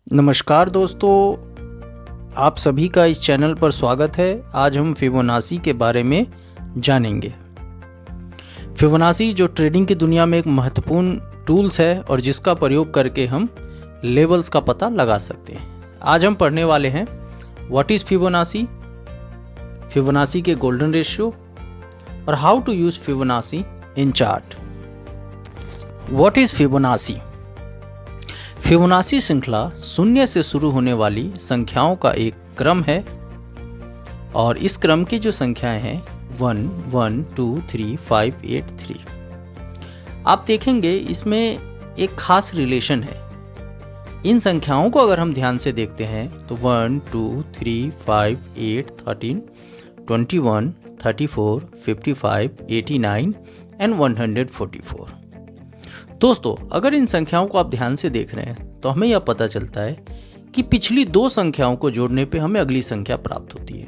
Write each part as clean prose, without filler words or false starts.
नमस्कार दोस्तों, आप सभी का इस चैनल पर स्वागत है। आज हम फिबोनाची के बारे में जानेंगे। फिबोनाची जो ट्रेडिंग की दुनिया में एक महत्वपूर्ण टूल्स है और जिसका प्रयोग करके हम लेवल्स का पता लगा सकते हैं। आज हम पढ़ने वाले हैं व्हाट इज़ फिबोनाची, फिबोनाची के गोल्डन रेशियो और how to use Fibonacci in chart. What is Fibonacci? Fibonacci श्रृंखला शून्य से शुरू होने वाली संख्याओं का एक क्रम है और इस क्रम की जो संख्याएं हैं 1, 1, 2, 3, 5, 8, 3। आप देखेंगे इसमें एक खास रिलेशन है। इन संख्याओं को अगर हम ध्यान से देखते हैं तो 1, 2, 3, 5, 8, 13, 21, 34, 55, 89 एंड 144। दोस्तों, अगर इन संख्याओं को आप ध्यान से देख रहे हैं तो हमें यह पता चलता है कि पिछली दो संख्याओं को जोड़ने पे हमें अगली संख्या प्राप्त होती है।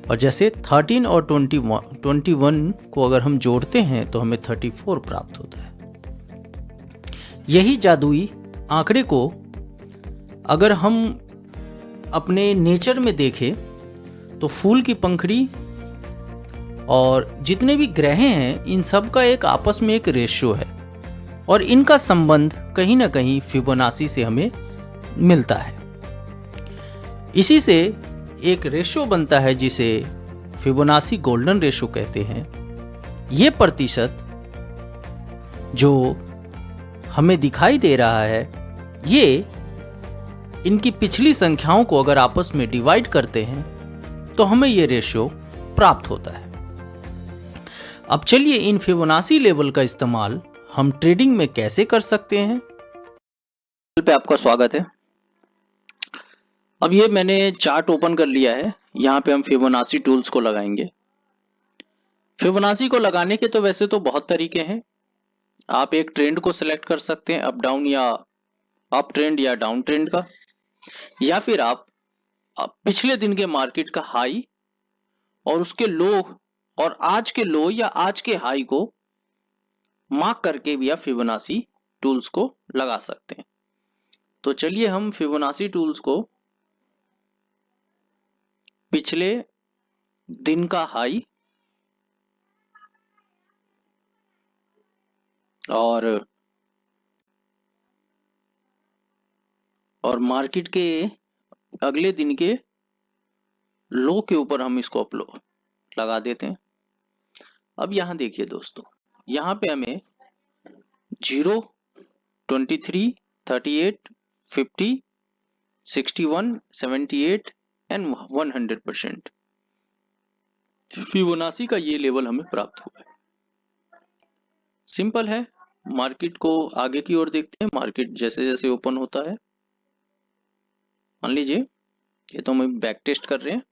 और जैसे 13 और 21 को अगर हम जोड़ते हैं तो हमें 34 प्राप्त होता है। यही जादुई आंकड़े को अगर हम अपने नेचर में देखें तो फूल की पंखड़ी और जितने भी ग्रह हैं इन सब का एक आपस में एक रेशियो है और इनका संबंध कहीं ना कहीं फिबोनाची से हमें मिलता है। इसी से एक रेशियो बनता है जिसे फिबोनाची गोल्डन रेशियो कहते हैं। ये प्रतिशत जो हमें दिखाई दे रहा है ये इनकी पिछली संख्याओं को अगर आपस में डिवाइड करते हैं तो हमें ये रेशियो प्राप्त होता है। अब चलिए इन फिबोनाची लेवल का इस्तेमाल हम ट्रेडिंग में कैसे कर सकते हैं पे आपका स्वागत है। अब ये मैंने चार्ट ओपन कर लिया है। यहाँ पे हम फिबोनाची टूल्स को लगाएंगे। फिबोनाची को लगाने के तो वैसे तो बहुत तरीके हैं। आप एक ट्रेंड को सिलेक्ट कर सकते हैं, अप डाउन या अप ट्रेंड या डाउन ट्रेंड का, या फिर आप पिछले दिन के मार्केट का हाई और उसके लो और आज के लो या आज के हाई को मार्क करके भी आप फिबोनाची टूल्स को लगा सकते हैं। तो चलिए हम फिबोनाची टूल्स को पिछले दिन का हाई और मार्केट के अगले दिन के लो के ऊपर हम इसको अपलोड लगा देते हैं। अब यहां देखिए दोस्तों, यहां पे हमें 0, 23, 38, 50, 61, 78 एंड 100% फिबोनाची का ये लेवल हमें प्राप्त हुआ है। सिंपल है। मार्केट को आगे की ओर देखते हैं। मार्केट जैसे जैसे ओपन होता है, मान लीजिए ये तो हम बैक टेस्ट कर रहे हैं।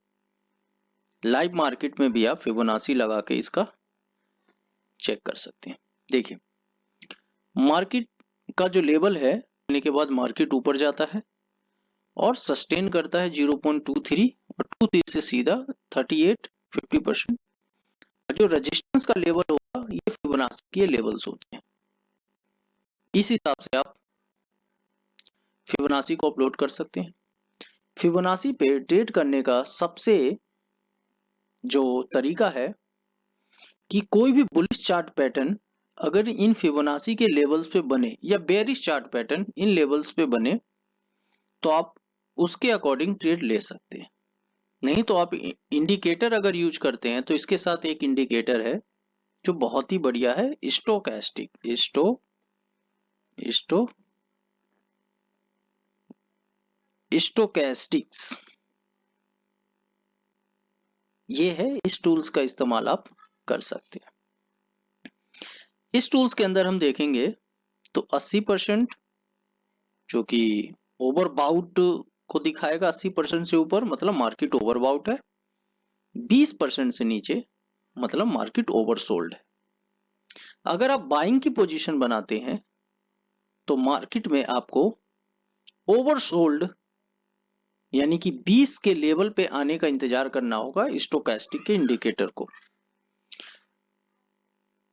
लाइव मार्केट में भी आप फिबोनाची लगा के इसका चेक कर सकते हैं। देखिए मार्केट का जो लेवल है लेने के बाद मार्केट ऊपर जाता है और सस्टेन करता है 0.23 और 23 से सीधा 38, 50%। जो रेजिस्टेंस का लेवल होगा ये फिबोनाची के लेवल्स होते हैं। इस हिसाब से आप फिबोनाची को अपलोड कर सकते हैं। फिबोनाची पे ट्रेड करने का सबसे जो तरीका है कि कोई भी बुलिश चार्ट पैटर्न अगर इन फिबोनाची के लेवल्स पे बने या bearish chart pattern in levels पे बने तो आप उसके अकॉर्डिंग ट्रेड ले सकते हैं। नहीं तो आप इंडिकेटर अगर यूज करते हैं तो इसके साथ एक इंडिकेटर है जो बहुत ही बढ़िया है, स्टोकैस्टिक्स। ये है, इस टूल्स का इस्तेमाल आप कर सकते हैं। इस टूल्स के अंदर हम देखेंगे तो 80% जो कि ओवरबाउट को दिखाएगा, 80% से ऊपर मतलब मार्केट ओवरबाउट है, 20% से नीचे मतलब मार्केट ओवरसोल्ड है। अगर आप बाइंग की पोजीशन बनाते हैं तो मार्केट में आपको ओवरसोल्ड यानी कि 20 के लेवल पे आने का इंतजार करना होगा स्टोकैस्टिक के इंडिकेटर को।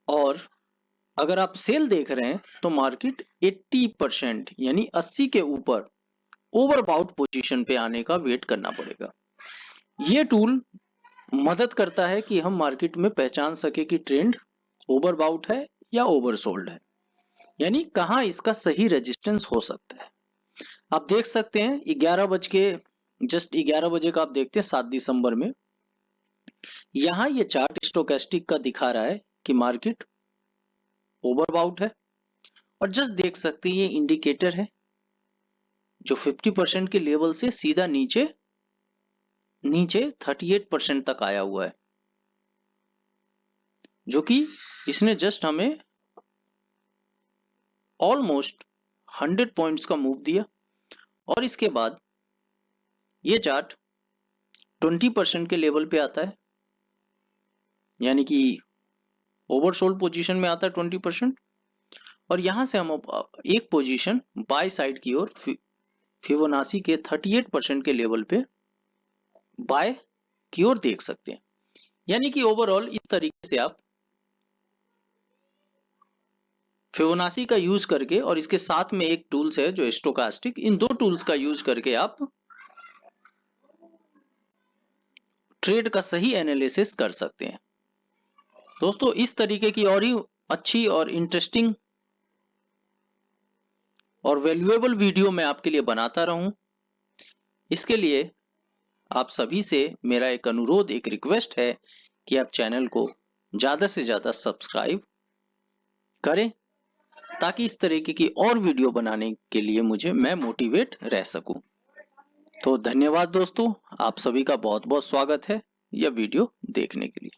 और अगर आप सेल देख रहे हैं तो मार्केट 80% यानी 80 के ऊपर ओवरबाउट पोजीशन पे आने का वेट करना पड़ेगा। ये टूल मदद करता है कि हम मार्केट में पहचान सके कि ट्रेंड ओवरबाउट है या ओवरसोल्ड है, यानी कहां इसका सही रेजिस्टेंस हो सकता है। आप देख सकते हैं 11 बजे का आप देखते हैं 7 दिसंबर में, यहां ये चार्ट स्टोकेस्टिक का दिखा रहा है कि मार्केट ओवरबाउट है। और जस्ट देख सकते हैं ये इंडिकेटर है जो 50% के लेवल से सीधा नीचे 38% तक आया हुआ है, जो कि इसने जस्ट हमें ऑलमोस्ट 100 पॉइंट्स का मूव दिया। और इसके बाद ये चार्ट 20% के लेवल पे आता है, यानी कि ओवरसोल्ड पोजीशन में आता है 20%। और यहां से हम एक पोजीशन बाय साइड की ओर फिबोनाची के 38% के लेवल पे बाय की ओर देख सकते हैं। यानी कि ओवरऑल इस तरीके से आप फिबोनाची का यूज करके, और इसके साथ में एक टूल्स है जो स्टोकास्टिक, इन दो टूल्स का यूज करके आप ट्रेड का सही एनालिसिस कर सकते हैं। दोस्तों, इस तरीके की और ही अच्छी और इंटरेस्टिंग और वैल्यूएबल वीडियो मैं आपके लिए बनाता रहूं, इसके लिए आप सभी से मेरा एक अनुरोध, एक रिक्वेस्ट है कि आप चैनल को ज्यादा से ज्यादा सब्सक्राइब करें, ताकि इस तरीके की और वीडियो बनाने के लिए मैं मोटिवेट रह सकूं। तो धन्यवाद दोस्तों, आप सभी का बहुत बहुत स्वागत है यह वीडियो देखने के लिए।